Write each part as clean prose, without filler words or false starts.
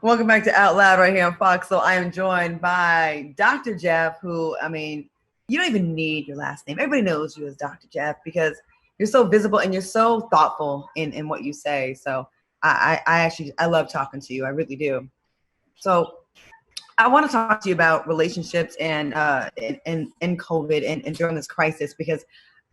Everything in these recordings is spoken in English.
Welcome back to Out Loud right here on Fox. So I am joined by Dr. Jeff, who, I mean, you don't even need your last name. Everybody knows you as Dr. Jeff because you're so visible and you're so thoughtful in what you say. So I love talking to you. I really do. So I want to talk to you about relationships and in COVID and during this crisis because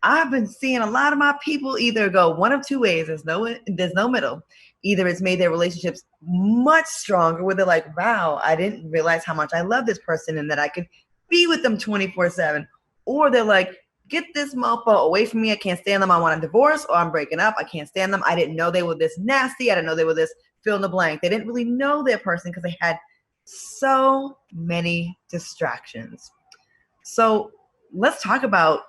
I've been seeing a lot of my people either go one of two ways. There's no middle. Either it's made their relationships much stronger where they're like, wow, I didn't realize how much I love this person and that I could be with them 24/7. Or they're like, get this mofo away from me. I can't stand them. I want a divorce or I'm breaking up. I can't stand them. I didn't know they were this nasty. I didn't know they were this fill in the blank. They didn't really know their person because they had so many distractions. So let's talk about,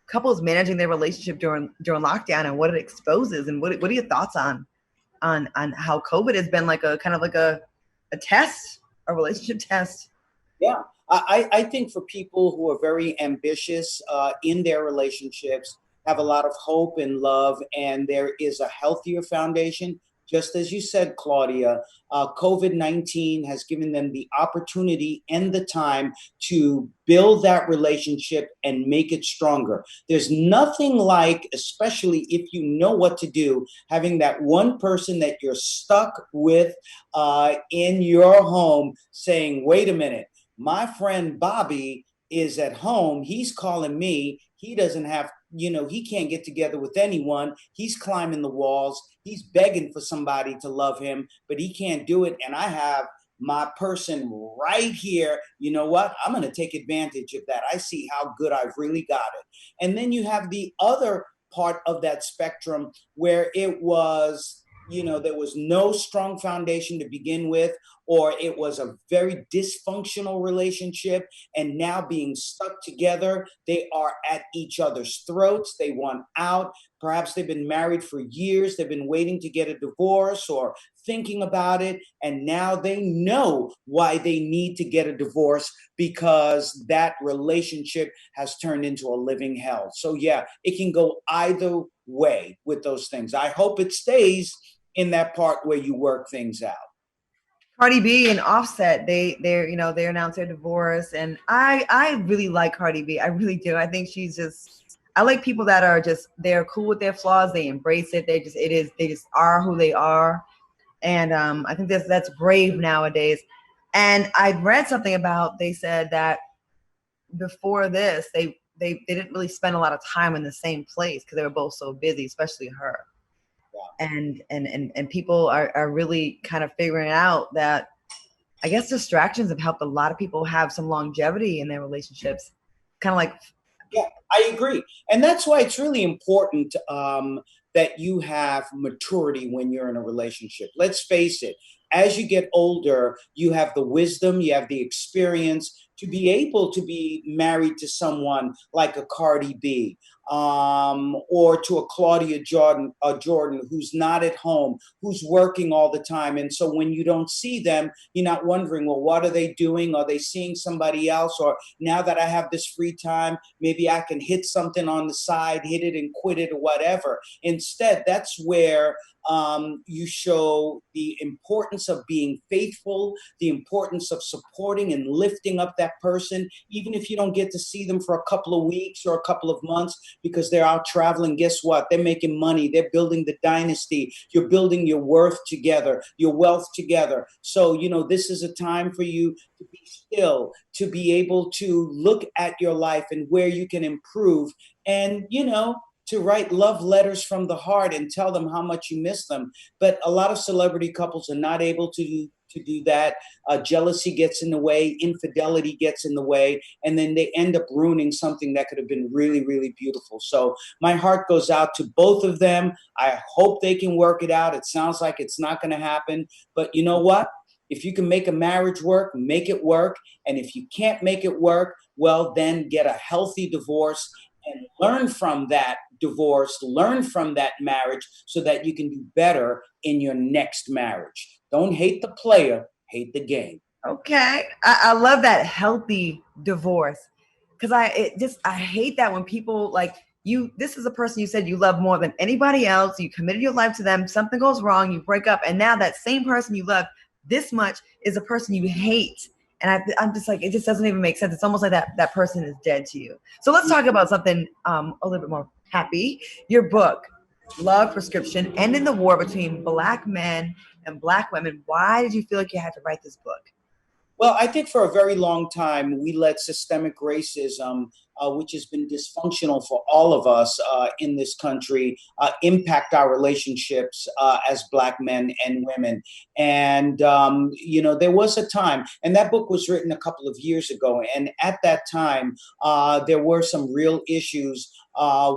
couples managing their relationship during lockdown and what it exposes and what are your thoughts on how COVID has been like a kind of like a test, a relationship test. Yeah, I think for people who are very ambitious in their relationships, have a lot of hope and love, and there is a healthier foundation. Just as you said, Claudia, COVID-19 has given them the opportunity and the time to build that relationship and make it stronger. There's nothing like, especially if you know what to do, having that one person that you're stuck with in your home saying, wait a minute, my friend Bobby is at home. He's calling me. He doesn't have, he can't get together with anyone. He's climbing the walls. He's begging for somebody to love him, but he can't do it. And I have my person right here. You know what? I'm going to take advantage of that. I see how good I've really got it. And then you have the other part of that spectrum where it was, there was no strong foundation to begin with, or it was a very dysfunctional relationship, and now being stuck together, they are at each other's throats. They want out. Perhaps they've been married for years. They've been waiting to get a divorce or thinking about it, and now they know why they need to get a divorce because that relationship has turned into a living hell. So yeah, it can go either way with those things. I hope it stays in that part where you work things out. Cardi B and Offset, they announced their divorce, and I really like Cardi B. I really do. I think she's just. I like people that are just they're cool with their flaws. They embrace it. They just are who they are, and I think that's brave nowadays. And I read something about they said that before this they didn't really spend a lot of time in the same place because they were both so busy, especially her. And people are really kind of figuring out that I guess distractions have helped a lot of people have some longevity in their relationships. Kind of like, Yeah, I agree. And that's why it's really important that you have maturity when you're in a relationship. Let's face it, as you get older, you have the wisdom, you have the experience to be able to be married to someone like a Cardi B, or to a Claudia Jordan, who's not at home, who's working all the time. And so when you don't see them, you're not wondering, well, what are they doing? Are they seeing somebody else? Or now that I have this free time, maybe I can hit something on the side, hit it and quit it or whatever. Instead, that's where you show the importance of being faithful, the importance of supporting and lifting up that person, even if you don't get to see them for a couple of weeks or a couple of months because they're out traveling. Guess what? They're making money. They're building the dynasty. You're building your worth together, your wealth together. So, this is a time for you to be still, to be able to look at your life and where you can improve. And, to write love letters from the heart and tell them how much you miss them. But a lot of celebrity couples are not able to do that. Jealousy gets in the way, infidelity gets in the way, and then they end up ruining something that could have been really, really beautiful. So my heart goes out to both of them. I hope they can work it out. It sounds like it's not going to happen, but you know what? If you can make a marriage work, make it work. And if you can't make it work, well, then get a healthy divorce and learn from that divorce, learn from that marriage so that you can do better in your next marriage. Don't hate the player, hate the game. okay, I love that healthy divorce because I hate that when people like you. This is a person you said you love more than anybody else. You committed your life to them. Something goes wrong, you break up, and now that same person you love this much is a person you hate. And I'm just like, it just doesn't even make sense. It's almost like that person is dead to you. So let's talk about something a little bit more happy. Your book, Love Prescription, Ending the War Between Black Men and Black Women. Why did you feel like you had to write this book? Well, I think for a very long time, we let systemic racism, which has been dysfunctional for all of us in this country, impact our relationships as Black men and women. And, there was a time, and that book was written a couple of years ago. And at that time, there were some real issues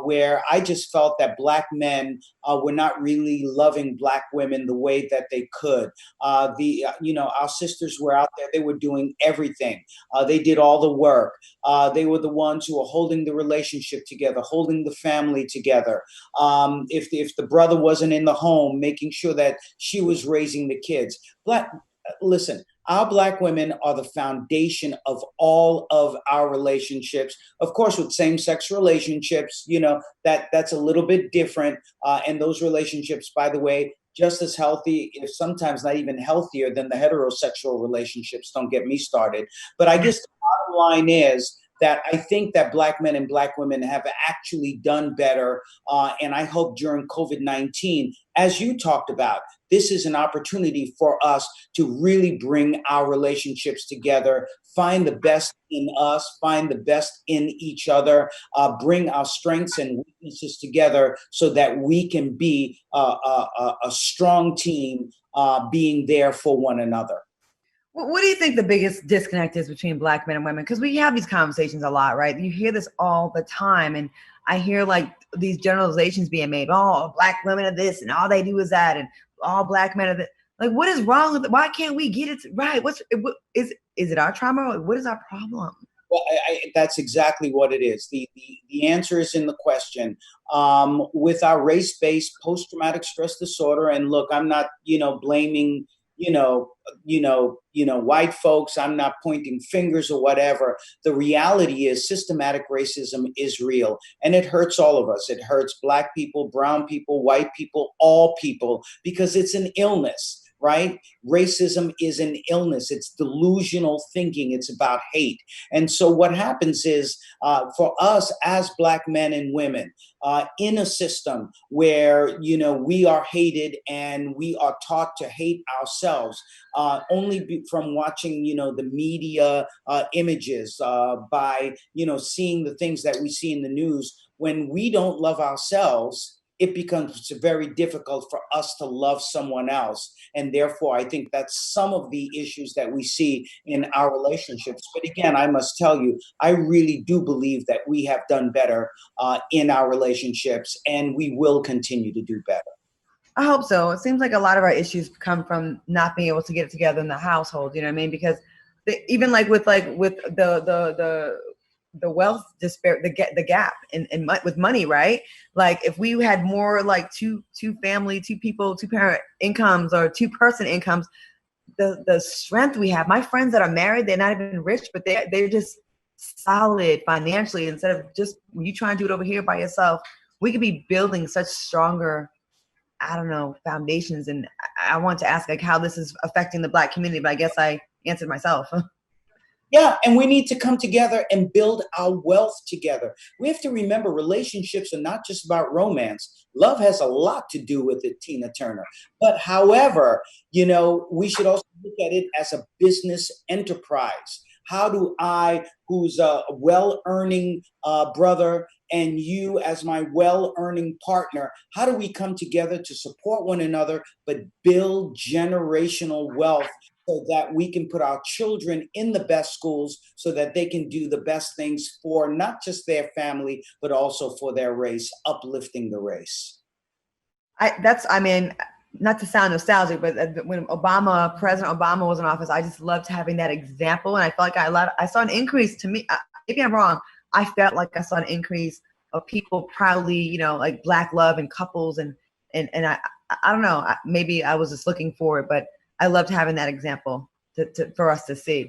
where I just felt that Black men were not really loving Black women the way that they could. Our sisters were out there; they were doing everything. They did all the work. They were the ones who were holding the relationship together, holding the family together. If the brother wasn't in the home, making sure that she was raising the kids. Listen, our Black women are the foundation of all of our relationships. Of course, with same-sex relationships, that's a little bit different. And those relationships, by the way, just as healthy, if sometimes not even healthier than the heterosexual relationships. Don't get me started. But I guess the bottom line is that I think that Black men and Black women have actually done better. And I hope during COVID-19, as you talked about, this is an opportunity for us to really bring our relationships together, find the best in us, find the best in each other, bring our strengths and weaknesses together so that we can be a strong team being there for one another. What do you think the biggest disconnect is between Black men and women? Because we have these conversations a lot, right? You hear this all the time. And I hear like these generalizations being made. Oh, Black women are this and all they do is that. And all Black men are that. Like, what is wrong with it? Why can't we get it right? Is it our trauma? What is our problem? Well, that's exactly what it is. The answer is in the question. With our race-based post-traumatic stress disorder, and look, I'm not, blaming, white folks. I'm not pointing fingers or whatever. The reality is systematic racism is real, and it hurts all of us. It hurts Black people, brown people, white people, all people, because it's an illness. Right? Racism is an illness. It's delusional thinking. It's about hate. And so what happens is for us as Black men and women in a system where, we are hated and we are taught to hate ourselves from watching, the media images by, seeing the things that we see in the news. When we don't love ourselves, it becomes very difficult for us to love someone else. And therefore, I think that's some of the issues that we see in our relationships. But again, I must tell you, I really do believe that we have done better in our relationships, and we will continue to do better. I hope so. It seems like a lot of our issues come from not being able to get it together in the household. You know what I mean? Because even with the wealth despair, the gap in with money, right? Like if we had more like two people, two parent incomes or two person incomes, the strength we have. My friends that are married, they're not even rich, but they're just solid financially. Instead of just when you try and do it over here by yourself, we could be building such stronger, I don't know, foundations. And I want to ask like how this is affecting the Black community, but I guess I answered myself. Yeah, and we need to come together and build our wealth together. We have to remember relationships are not just about romance. Love has a lot to do with it, Tina Turner. But however, we should also look at it as a business enterprise. How do I, who's a well-earning brother, and you as my well-earning partner, how do we come together to support one another, but build generational wealth so that we can put our children in the best schools so that they can do the best things for not just their family, but also for their race, uplifting the race. Not to sound nostalgic, but when President Obama was in office, I just loved having that example. And I felt like I saw an increase to me. Maybe I'm wrong. I felt like I saw an increase of people proudly, like Black love and couples. And I don't know, maybe I was just looking for it, but I loved having that example for us to see,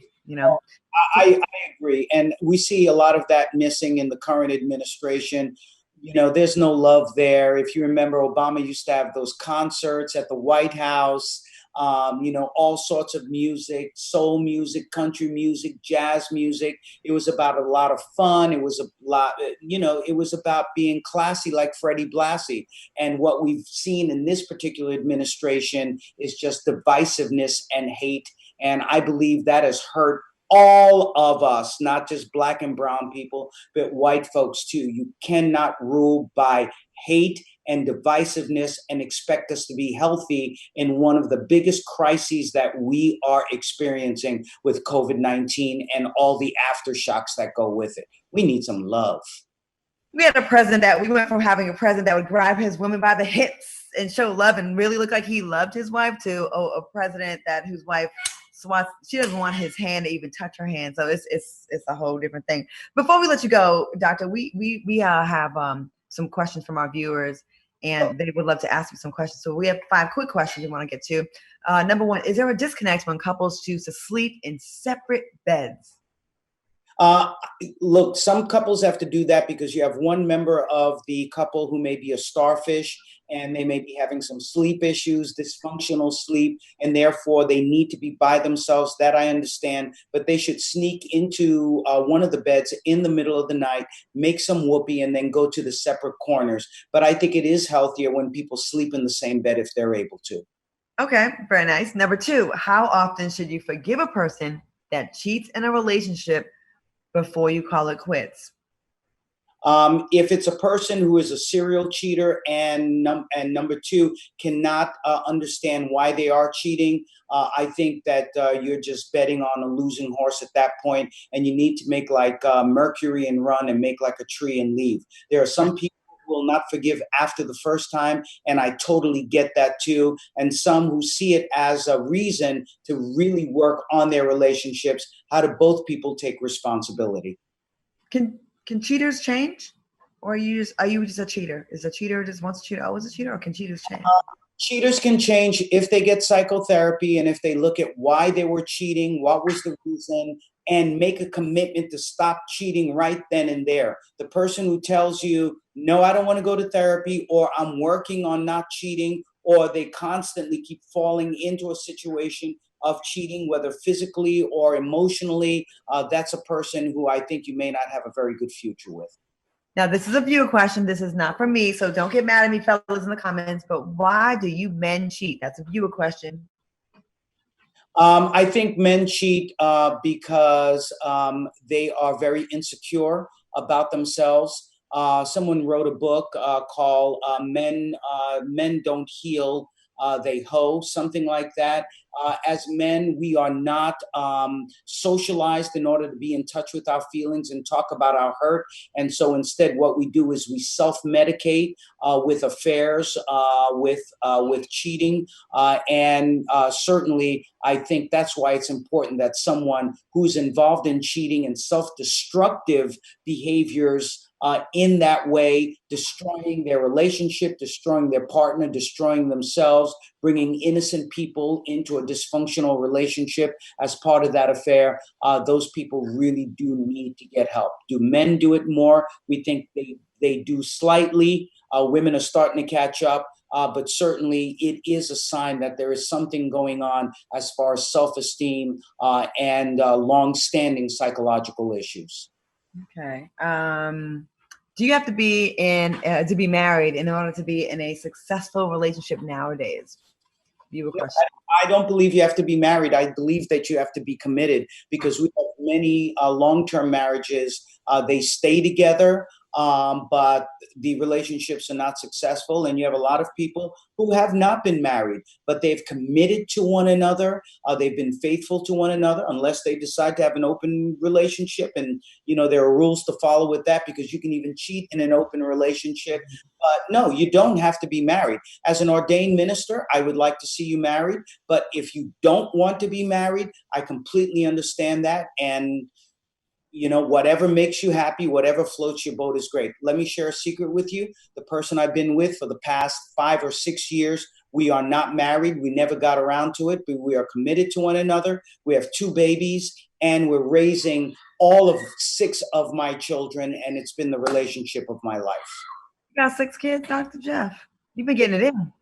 I agree. And we see a lot of that missing in the current administration. There's no love there. If you remember, Obama used to have those concerts at the White House. all sorts of music, soul music, country music, jazz music. It was about a lot of fun. It was a lot, it was about being classy like Freddie Blassie. And what we've seen in this particular administration is just divisiveness and hate. And I believe that has hurt all of us, not just black and brown people, but white folks too. You cannot rule by hate and divisiveness and expect us to be healthy in one of the biggest crises that we are experiencing with COVID-19 and all the aftershocks that go with it. We need some love. We went from having a president that would grab his women by the hips and show love and really look like he loved his wife to a president whose wife she doesn't want his hand to even touch her hand. So it's a whole different thing. Before we let you go, Doctor, we have some questions from our viewers, and they would love to ask you some questions. So we have 5 quick questions we want to get to. Number 1, is there a disconnect when couples choose to sleep in separate beds? Look, some couples have to do that because you have one member of the couple who may be a starfish, and they may be having some sleep issues, dysfunctional sleep, and therefore they need to be by themselves. That I understand, but they should sneak into one of the beds in the middle of the night, make some whoopee, and then go to the separate corners. But I think it is healthier when people sleep in the same bed if they're able to. Okay, very nice. Number 2, how often should you forgive a person that cheats in a relationship before you call it quits? If it's a person who is a serial cheater and number 2 cannot understand why they are cheating, I think that you're just betting on a losing horse at that point, and you need to make like Mercury and run and make like a tree and leave. There are some people who will not forgive after the first time, and I totally get that too. And some who see it as a reason to really work on their relationships. How do both people take responsibility? Can cheaters change, or are you just a cheater? Is a cheater just once a cheater, always a cheater, or can cheaters change? Cheaters can change if they get psychotherapy and if they look at why they were cheating, what was the reason, and make a commitment to stop cheating right then and there. The person who tells you, no, I don't want to go to therapy, or I'm working on not cheating, or they constantly keep falling into a situation of cheating, whether physically or emotionally, that's a person who I think you may not have a very good future with. Now, this is a viewer question. This is not from me, so don't get mad at me, fellas, in the comments. But why do you men cheat? That's a viewer question. I think men cheat because they are very insecure about themselves. Someone wrote a book called Men Don't Heal, They Hoe, something like that. As men, we are not socialized in order to be in touch with our feelings and talk about our hurt. And so instead, what we do is we self-medicate with affairs, with cheating. And certainly, I think that's why it's important that someone who's involved in cheating and self-destructive behaviors in that way, destroying their relationship, destroying their partner, destroying themselves, bringing innocent people into a dysfunctional relationship as part of that affair, those people really do need to get help. Do men do it more? We think they do slightly. Women are starting to catch up. But certainly it is a sign that there is something going on as far as self-esteem and long-standing psychological issues. Okay. Do you have to be to be married in order to be in a successful relationship nowadays? I don't believe you have to be married. I believe that you have to be committed, because we have many long-term marriages. They stay together, but the relationships are not successful. And you have a lot of people who have not been married, but they've committed to one another. They've been faithful to one another, unless they decide to have an open relationship. And, there are rules to follow with that, because you can even cheat in an open relationship. But no, you don't have to be married. As an ordained minister, I would like to see you married. But if you don't want to be married, I completely understand that. And whatever makes you happy, whatever floats your boat is great. Let me share a secret with you. The person I've been with for the past 5 or 6 years, we are not married. We never got around to it, but we are committed to one another. We have 2 babies, and we're raising all of 6 of my children, and it's been the relationship of my life. You got 6 kids, Dr. Jeff? You've been getting it in.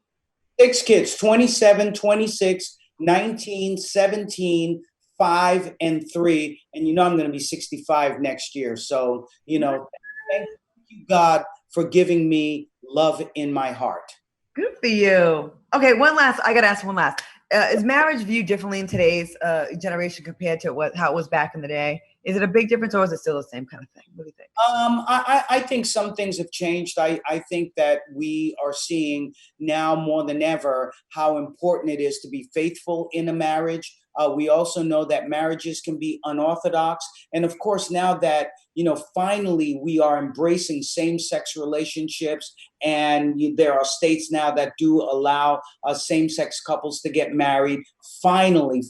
6 kids, 27, 26, 19, 17, 5, and 3. And you know, I'm going to be 65 next year. So, you know, thank you, God, for giving me love in my heart. Good for you. Okay, I got to ask one last. Is marriage viewed differently in today's generation compared to how it was back in the day? Is it a big difference, or is it still the same kind of thing? What do you think? I think some things have changed. I think that we are seeing now more than ever how important it is to be faithful in a marriage. We also know that marriages can be unorthodox. And of course, now that, you know, finally we are embracing same-sex relationships, and there are states now that do allow same-sex couples to get married. Finally,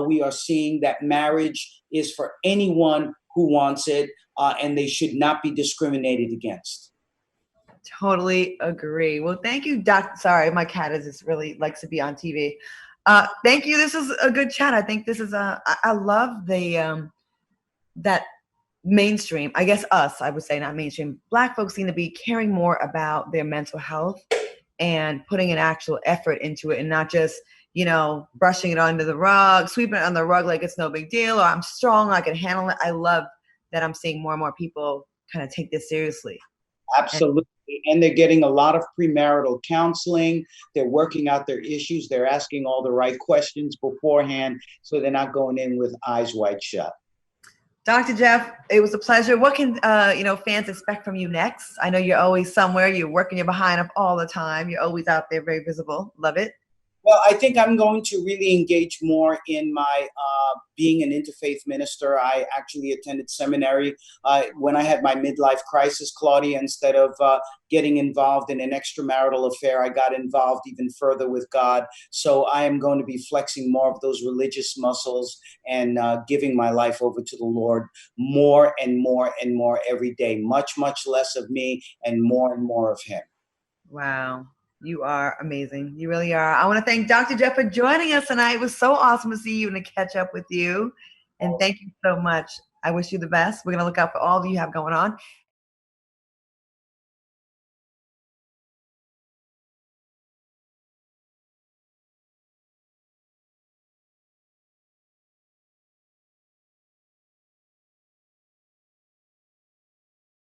we are seeing that marriage is for anyone who wants it, and they should not be discriminated against. Totally agree. Well, thank you, Doc. Sorry, my cat is just really likes to be on TV. Thank you. This is a good chat. I think this is I love the that mainstream. I guess I would say not mainstream. Black folks seem to be caring more about their mental health and putting an actual effort into it, and not just, you know, brushing it under the rug, sweeping it on the rug like it's no big deal, or I'm strong, I can handle it. I love that I'm seeing more and more people kind of take this seriously. Absolutely. And they're getting a lot of premarital counseling. They're working out their issues. They're asking all the right questions beforehand, so they're not going in with eyes wide shut. Dr. Jeff, it was a pleasure. What can fans expect from you next? I know you're always somewhere. You're working your behind up all the time. You're always out there, very visible. Love it. Well, I think I'm going to really engage more in my being an interfaith minister. I actually attended seminary when I had my midlife crisis, Claudia. Instead of getting involved in an extramarital affair, I got involved even further with God. So I am going to be flexing more of those religious muscles and giving my life over to the Lord more and more and more every day. Much, much less of me and more of Him. Wow. You are amazing. You really are. I want to thank Dr. Jeff for joining us tonight. It was so awesome to see you and to catch up with you. And thank you so much. I wish you the best. We're going to look out for all that you have going on.